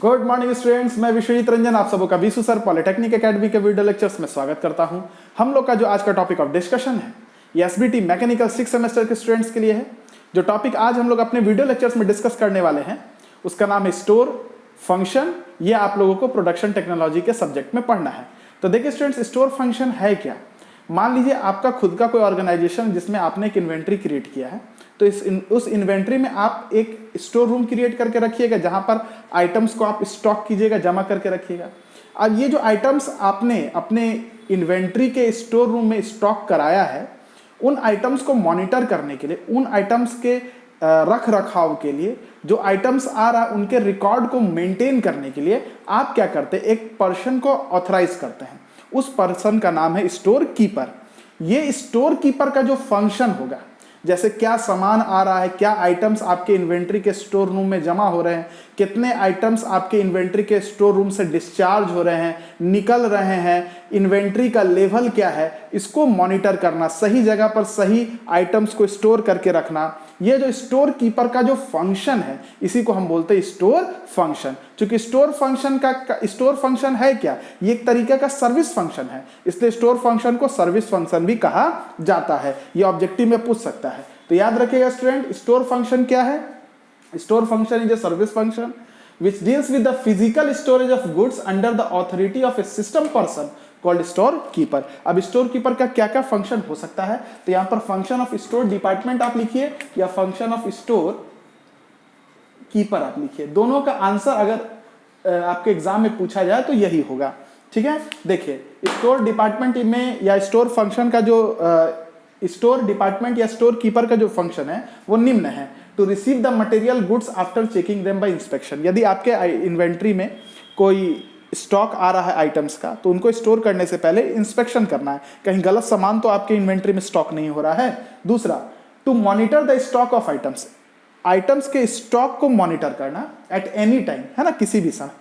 Good morning students, मैं विश्वजीत रंजन आप सबों का बीसू सर पॉलिटेक्निक एकेडमी के वीडियो लेक्चर्स में स्वागत करता हूं। हम लोग का जो आज का टॉपिक ऑफ डिस्कशन है ये एसबीटी मैकेनिकल 6 सेमेस्टर के स्टूडेंट्स के लिए है। जो टॉपिक आज हम लोग अपने वीडियो लेक्चर्स में डिस्कस करने वाले हैं उसका नाम है स्टोर फंक्शन। ये आप लोगों को प्रोडक्शन टेक्नोलॉजी के सब्जेक्ट में पढ़ना है। तो देखिए स्टूडेंट्स, स्टोर फंक्शन है क्या। मान लीजिए आपका खुद का कोई ऑर्गेनाइजेशन जिसमें आपने एक इन्वेंट्री क्रिएट किया है, तो उस इन्वेंट्री में आप एक स्टोर रूम क्रिएट करके रखिएगा जहां पर आइटम्स को आप स्टॉक कीजिएगा, जमा करके रखिएगा। अब ये जो आइटम्स आपने अपने इन्वेंट्री के स्टोर रूम में स्टॉक कराया है, उन आइटम्स को मॉनिटर करने के लिए, उन आइटम्स के रख रखाव के लिए, जो आइटम्स आ रहा है उनके रिकॉर्ड को मेंटेन करने के लिए आप क्या करते हैं, एक पर्सन को ऑथराइज करते हैं। उस पर्सन का नाम है स्टोर कीपर। ये स्टोर कीपर का जो फंक्शन होगा, जैसे क्या सामान आ रहा है, क्या आइटम्स आपके इन्वेंट्री के स्टोर रूम में जमा हो रहे हैं, कितने आइटम्स आपके इन्वेंट्री के स्टोर रूम से डिस्चार्ज हो रहे हैं, निकल रहे हैं, इन्वेंट्री का लेवल क्या है, इसको मॉनिटर करना, सही जगह पर सही आइटम्स को स्टोर करके रखना। ये जो स्टोर कीपर का जो फंक्शन है इसी को हम बोलते हैं स्टोर फंक्शन। क्योंकि स्टोर फंक्शन है क्या, ये एक तरीके का सर्विस फंक्शन है, इसलिए स्टोर फंक्शन को सर्विस फंक्शन भी कहा जाता है। ये ऑब्जेक्टिव में पूछ सकता है, तो याद रखिएगा स्टूडेंट, स्टोर फंक्शन क्या है। Store function is a service function which deals with the physical storage of goods under the authority of a system person called store keeper। अब स्टोर कीपर का क्या क्या फंक्शन हो सकता है, तो यहां पर फंक्शन ऑफ स्टोर डिपार्टमेंट आप लिखिए या फंक्शन ऑफ स्टोर कीपर आप लिखिए। दोनों का आंसर अगर आपके एग्जाम में पूछा जाए तो यही होगा। ठीक है, देखिए स्टोर डिपार्टमेंट में या स्टोर फंक्शन का जो स्टोर डिपार्टमेंट या स्टोर कीपर का जो फंक्शन है वो निम्न है। To receive the material goods after checking them by inspection. यदि आपके इन्वेंट्री में कोई स्टॉक आ रहा है आइटम्स का, तो उनको स्टोर करने से पहले इंस्पेक्शन करना है, कहीं गलत सामान तो आपके इन्वेंट्री में स्टॉक नहीं हो रहा है। दूसरा, to monitor the stock of items, items के स्टॉक को मॉनिटर करना एट एनी टाइम, है ना, किसी भी समय।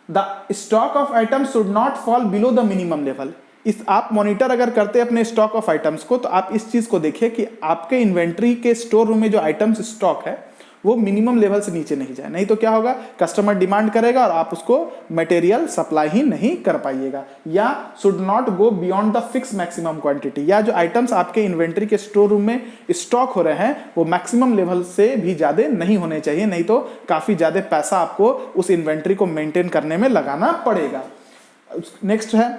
The stock of items should not fall below the minimum level. इस आप मॉनिटर अगर करते हैं अपने स्टॉक ऑफ आइटम्स को, तो आप इस चीज को देखिए कि आपके इन्वेंट्री के स्टोर रूम में जो आइटम्स स्टॉक है वो मिनिमम लेवल से नीचे नहीं जाए, नहीं तो क्या होगा, कस्टमर डिमांड करेगा और आप उसको मटेरियल सप्लाई ही नहीं कर पाइएगा। या should not go beyond the fix maximum quantity, या जो आइटम्स आपके इन्वेंट्री के स्टोर रूम में स्टॉक हो रहे हैं वो मैक्सिमम लेवल से भी ज्यादा नहीं होने चाहिए, नहीं तो काफी ज्यादा पैसा आपको उस इन्वेंट्री को मेंटेन करने में लगाना पड़ेगा। नेक्स्ट है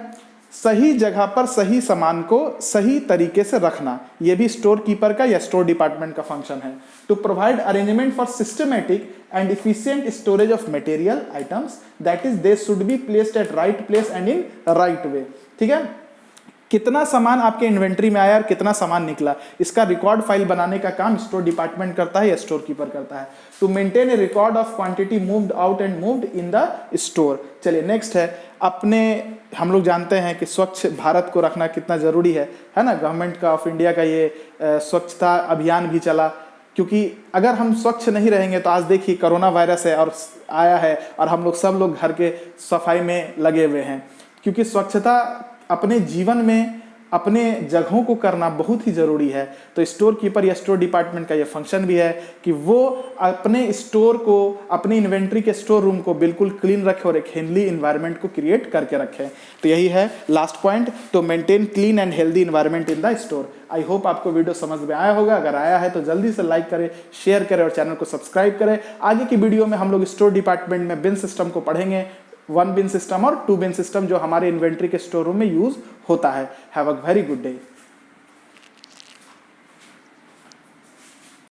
सही जगह पर सही सामान को सही तरीके से रखना। यह भी स्टोर कीपर का या स्टोर डिपार्टमेंट का फंक्शन है। To provide arrangement for systematic and efficient storage of material items, that is they should be placed at right place and in right way. ठीक है, कितना सामान आपके इन्वेंट्री में आया और कितना सामान निकला, इसका रिकॉर्ड फाइल बनाने का काम स्टोर डिपार्टमेंट करता है या स्टोर कीपर करता है। To maintain a record of quantity moved out and moved in the store. चलिए नेक्स्ट है, अपने हम लोग जानते हैं कि स्वच्छ भारत को रखना कितना जरूरी है ना। गवर्नमेंट का ऑफ इंडिया का ये स्वच्छता अभियान भी चला, क्योंकि अगर हम स्वच्छ नहीं रहेंगे तो आज देखिए कोरोना वायरस है और आया है और हम लोग सब लोग घर के सफाई में लगे हुए हैं। क्योंकि स्वच्छता अपने जीवन में अपने जगहों को करना बहुत ही जरूरी है। तो स्टोर कीपर या स्टोर डिपार्टमेंट का यह फंक्शन भी है कि वो अपने स्टोर को, अपने इन्वेंट्री के स्टोर रूम को बिल्कुल क्लीन रखे और एक हेल्दी इन्वायरमेंट को क्रिएट करके रखे। तो यही है last point, to maintain clean and healthy environment in the store. I hope आपको वीडियो समझ में आया होगा। अगर आया है तो जल्दी से लाइक करें, शेयर करें और चैनल को सब्सक्राइब करें। आगे की वीडियो में हम लोग स्टोर डिपार्टमेंट में बिन सिस्टम को पढ़ेंगे, 1 बिन सिस्टम और 2 बिन सिस्टम जो हमारे इन्वेंट्री के स्टोर रूम में यूज होता है। Have a very good day.